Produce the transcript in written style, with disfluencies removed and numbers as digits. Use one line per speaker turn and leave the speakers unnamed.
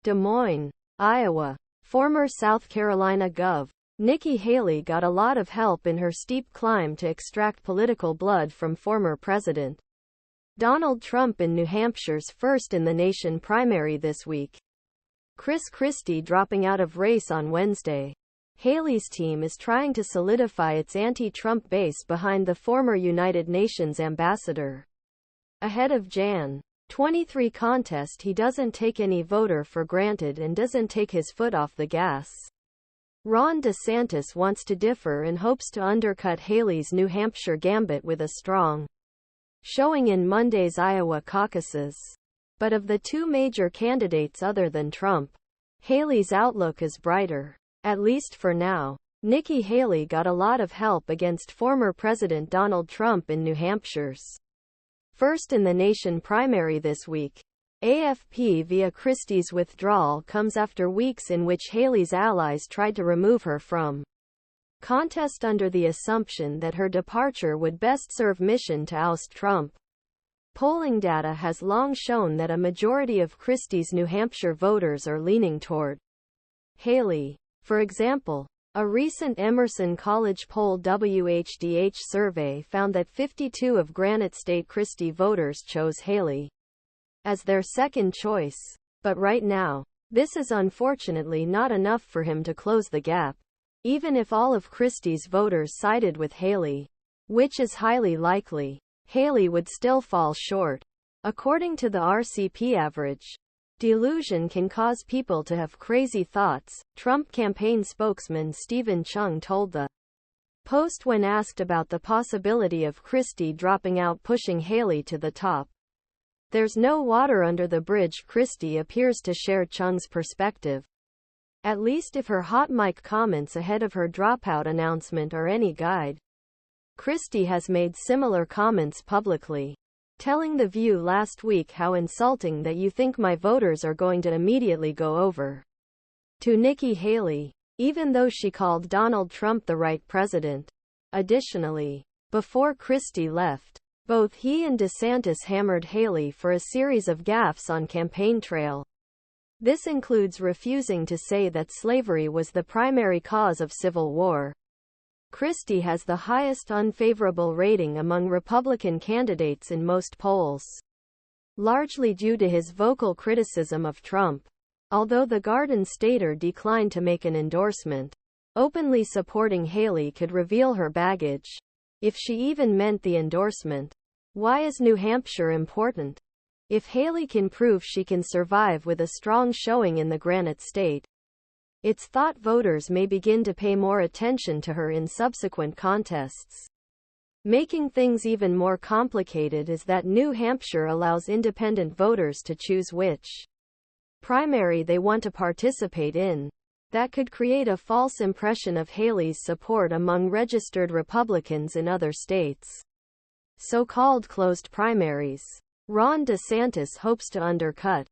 Des Moines, Iowa. Former South Carolina Gov. Nikki Haley got a lot of help in her steep climb to extract political blood from former President Donald Trump in New Hampshire's first-in-the-nation primary this week. Christie dropping out of race on Wednesday. Haley's team is trying to solidify its anti-Trump base behind the former United Nations ambassador. Ahead of Jan. 23 contest, he doesn't take any voter for granted and doesn't take his foot off the gas. Ron DeSantis wants to differ and hopes to undercut Haley's New Hampshire gambit with a strong showing in Monday's Iowa caucuses. But of the two major candidates other than Trump, Haley's outlook is brighter. At least for now. Nikki Haley got a lot of help against former President Donald Trump in New Hampshire's first-in-the-nation primary this week. AFP via Christie's withdrawal comes after weeks in which Haley's allies tried to remove her from contest under the assumption that her departure would best serve mission to oust Trump. Polling data has long shown that a majority of Christie's New Hampshire voters are leaning toward Haley. For example, a recent Emerson College PollWHDH survey found that 52 of Granite State Christie voters chose Haley as their second choice. But right now, this is unfortunately not enough for him to close the gap. Even if all of Christie's voters sided with Haley, which is highly likely, Haley would still fall short. According to the RCP average, delusion can cause people to have crazy thoughts, Trump campaign spokesman Steven Cheung told the Post when asked about the possibility of Christie dropping out, pushing Haley to the top. There's no water under the bridge. Christie appears to share Cheung's perspective. At least if her hot mic comments ahead of her dropout announcement are any guide. Christie has made similar comments publicly, telling The View last week, "How insulting that you think my voters are going to immediately go over to Nikki Haley," even though she called Donald Trump the right president. Additionally, before Christie left, both he and DeSantis hammered Haley for a series of gaffes on campaign trail. This includes refusing to say that slavery was the primary cause of Civil War. Christie has the highest unfavorable rating among Republican candidates in most polls, largely due to his vocal criticism of Trump. Although the Garden Stater declined to make an endorsement, openly supporting Haley could reveal her baggage, if she even meant the endorsement. Why is New Hampshire important? If Haley can prove she can survive with a strong showing in the Granite State, it's thought voters may begin to pay more attention to her in subsequent contests. Making things even more complicated is that New Hampshire allows independent voters to choose which primary they want to participate in. That could create a false impression of Haley's support among registered Republicans in other states. So-called closed primaries. Ron DeSantis hopes to undercut